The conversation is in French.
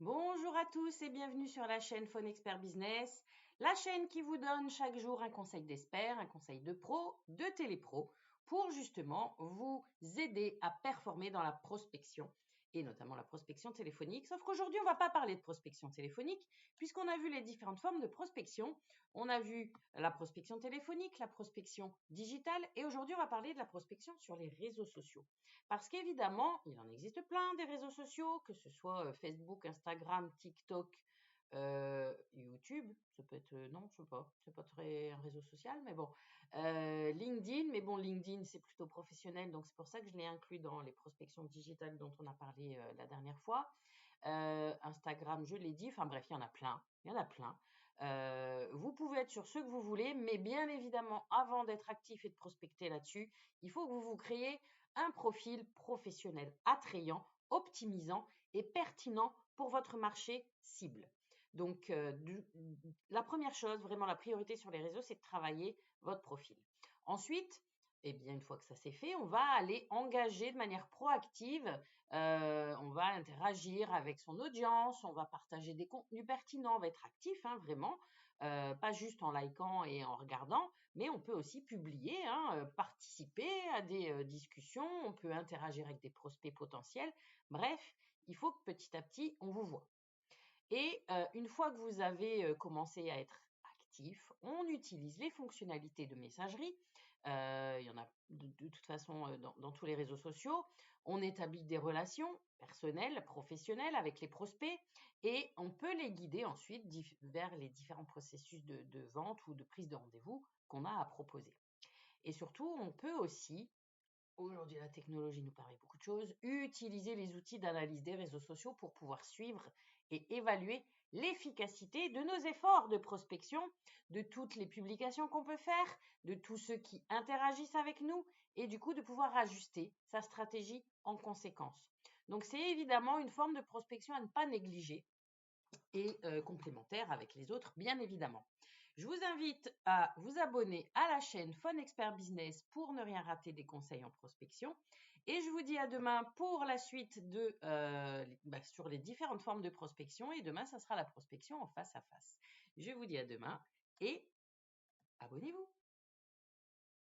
Bonjour à tous et bienvenue sur la chaîne Phone Expert Business, la chaîne qui vous donne chaque jour un conseil d'expert, un conseil de pro, de télépro, pour justement vous aider à performer dans la prospection et notamment la prospection téléphonique. Sauf qu'aujourd'hui, on ne va pas parler de prospection téléphonique puisqu'on a vu les différentes formes de prospection. On a vu la prospection téléphonique, la prospection digitale et aujourd'hui, on va parler de la prospection sur les réseaux sociaux. Parce qu'évidemment, il en existe plein des réseaux sociaux, que ce soit Facebook, Instagram, TikTok, YouTube. Ça peut être, non, je sais pas, c'est pas très un réseau social, mais bon. LinkedIn, mais bon, LinkedIn, c'est plutôt professionnel, donc c'est pour ça que je l'ai inclus dans les prospections digitales dont on a parlé la dernière fois. Instagram, je l'ai dit, enfin bref, il y en a plein, il y en a plein. Vous pouvez être sur ce que vous voulez, mais bien évidemment, avant d'être actif et de prospecter là-dessus, il faut que vous vous créez un profil professionnel attrayant, optimisant et pertinent pour votre marché cible. Donc, la première chose, vraiment la priorité sur les réseaux, c'est de travailler votre profil. Ensuite, eh bien, une fois que ça c'est fait, on va aller engager de manière proactive, on va interagir avec son audience, on va partager des contenus pertinents, on va être actif, hein, vraiment, pas juste en likant et en regardant, mais on peut aussi publier, hein, participer à des discussions, on peut interagir avec des prospects potentiels. Bref, il faut que petit à petit, on vous voit. Et une fois que vous avez commencé à être actif, on utilise les fonctionnalités de messagerie. Il y en a de toute façon dans tous les réseaux sociaux. On établit des relations personnelles, professionnelles avec les prospects et on peut les guider ensuite vers les différents processus de vente ou de prise de rendez-vous qu'on a à proposer. Et surtout, on peut aussi, aujourd'hui la technologie nous permet beaucoup de choses, utiliser les outils d'analyse des réseaux sociaux pour pouvoir suivre et évaluer l'efficacité de nos efforts de prospection, de toutes les publications qu'on peut faire, de tous ceux qui interagissent avec nous et du coup de pouvoir ajuster sa stratégie en conséquence. Donc c'est évidemment une forme de prospection à ne pas négliger et complémentaire avec les autres, bien évidemment. Je vous invite à vous abonner à la chaîne Phone Expert Business pour ne rien rater des conseils en prospection. Et je vous dis à demain pour la suite sur les différentes formes de prospection. Et demain, ça sera la prospection en face à face. Je vous dis à demain et abonnez-vous.